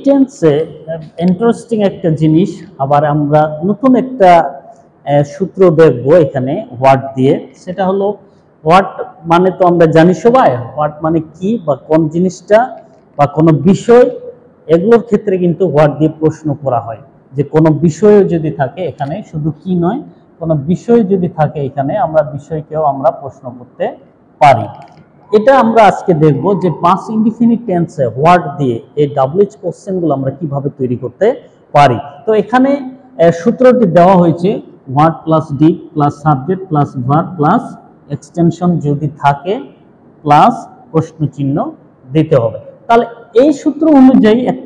টেন্সে ইন্টারেস্টিং একটা জিনিস, আবার আমরা নতুন একটা সূত্র দেখব এখানে হোয়াট দিয়ে। সেটা হলো হোয়াট মানে তো আমরা জানি সবাই, হোয়াট মানে কি বা কোন জিনিসটা বা কোনো বিষয়, এগুলোর ক্ষেত্রে কিন্তু হোয়াট দিয়ে প্রশ্ন করা হয়। যে কোনো বিষয় যদি থাকে এখানে, শুধু কি নয়, কোনো বিষয় যদি থাকে এখানে, আমরা বিষয়কেও আমরা প্রশ্ন করতে পারি। এটা আমরা আজকে দেখব যে পাস্ট ইনডিফিনিট টেন্সে হোয়াট দিয়ে এই ডাব্লিউএইচ কোশ্চেনগুলো আমরা কিভাবে তৈরি করতে পারি। তো এখানে সূত্রটি দেওয়া হয়েছে what plus did plus subject plus verb plus extension যদি থাকে প্লাস প্রশ্ন চিহ্ন দিতে হবে। তাহলে এই সূত্র অনুযায়ী এক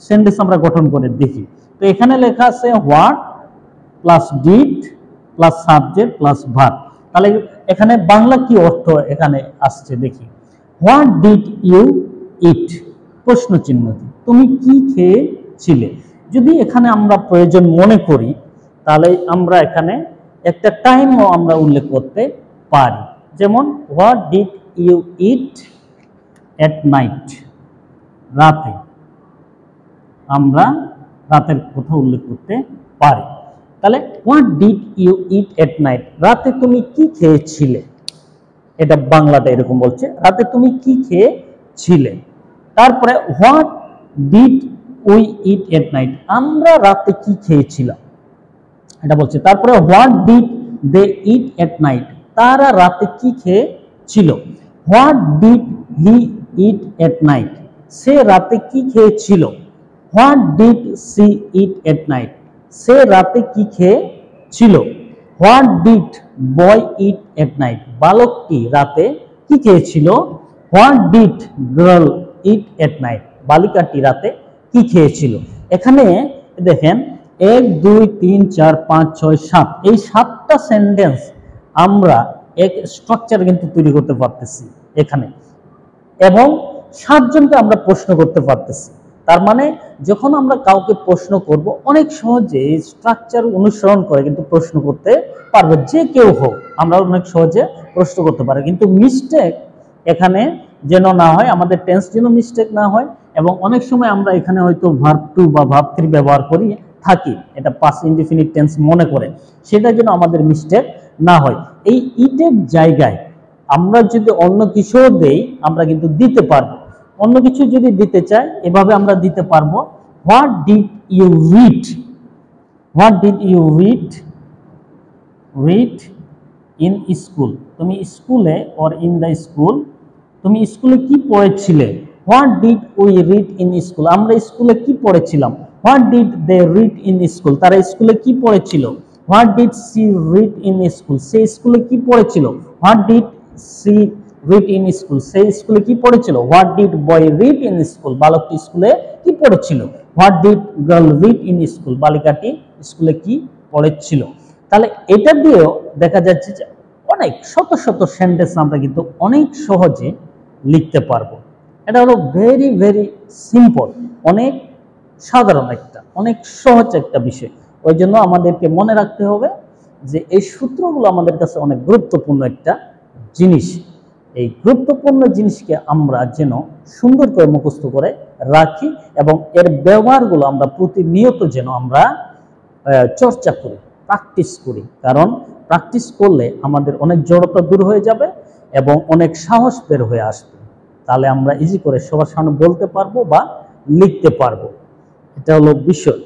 সেন্টেন্স আমরা গঠন করে দেখি। তো এখানে লেখা আছে what plus did plus subject plus verb. তাহলে এখানে বাংলা কি অর্থ এখানে আসছে দেখি। হোয়াট ডিড ইউ ইট, প্রশ্ন চিহ্ন, তুমি কি খেয়েছিলে। যদি এখানে আমরা প্রয়োজন মনে করি তাহলে আমরা এখানে একটা টাইমও আমরা উল্লেখ করতে পারি। যেমন what did you eat at night, রাতে, আমরা রাতের কথা উল্লেখ করতে পারি। তাহলে what did you eat at night, রাতে তুমি কি খেয়েছিলে, এটা বাংলাটা এরকম বলছে, রাতে তুমি কি খেয়েছিলে। তারপরে what did we eat at night, আমরা রাতে কি খেয়েছিলাম, এটা বলছে। তারপরে what did they eat at night, তারা রাতে কি খেয়েছিল। What did he eat at night, সে রাতে কি খেয়েছিল। What did she eat at night, সে রাতে কি খেয়েছিল। What did boy eat at night, বালকটি রাতে কি খেয়েছিল। What did girl eat at night, বালিকাটি রাতে কি খেয়েছিল। এখানে দেখেন 1 2 3 4 5 6 7, এই 7টা সেন্টেন্স আমরা এক স্ট্রাকচার কিন্তু তৈরি করতে পারতেছি এখানে, এবং 7 জনকে আমরা প্রশ্ন করতে পারতেছি। তার মানে যখন আমরা কাউকে প্রশ্ন করব অনেক সহজে এই স্ট্রাকচার অনুসরণ করে কিন্তু প্রশ্ন করতে পারবো, যে কেউ হোক আমরা অনেক সহজে প্রশ্ন করতে পারি। কিন্তু মিস্টেক এখানে যেন না হয়, আমাদের টেন্স যেন মিস্টেক না হয়, এবং অনেক সময় আমরা এখানে হয়তো ভার্ব টু বা ভার্ব থ্রি ব্যবহার করি থাকি, এটা পাস্ট ইনডিফিনিট টেন্স মনে করে, সেটা যেন আমাদের মিস্টেক না হয়। এই ইটের জায়গায় আমরা যদি অন্য কিছুও দেই আমরা কিন্তু দিতে পারবো। অন্য কিছু যদি দিতে চাই এভাবে আমরা দিতে পারবো, what did you read, what did you read read in school, তুমি স্কুলে অর ইন দ্য স্কুল, তুমি স্কুলে কি পড়েছিলে। What did we read in school, আমরা স্কুলে কি পড়েছিলাম। What did they read in school, তারা স্কুলে কি পড়েছিল। What did she read in school, সে স্কুলে কি পড়েছিল। What did she read in school, সে স্কুলে কি পড়েছিল। What did boy read in school, বালকটি স্কুলে কি পড়েছিল। What did girl read in school, বালিকাটি স্কুলে কি পড়েছিল। তাহলে এটা দিয়েও দেখা যাচ্ছে যে অনেক শত শত সেন্টেন্স আমরা কিন্তু অনেক সহজে লিখতে পারবো। এটা হলো ভেরি ভেরি সিম্পল, অনেক সাধারণ একটা, অনেক সহজ একটা বিষয়। ওই জন্য আমাদেরকে মনে রাখতে হবে যে এই সূত্রগুলো আমাদের কাছে অনেক গুরুত্বপূর্ণ একটা জিনিস। এই গুরুত্বপূর্ণ জিনিসকে আমরা যেন সুন্দর করে মুখস্থ করে রাখি, এবং এর ব্যবহারগুলো আমরা প্রতিনিয়ত যেন আমরা চর্চা করি, প্র্যাকটিস করি। কারণ প্র্যাকটিস করলে আমাদের অনেক জড়তা দূর হয়ে যাবে এবং অনেক সাহস বের হয়ে আসবে। তাহলে আমরা ইজি করে সবার সামনে বলতে পারবো বা লিখতে পারবো, এটা হলো বিষয়।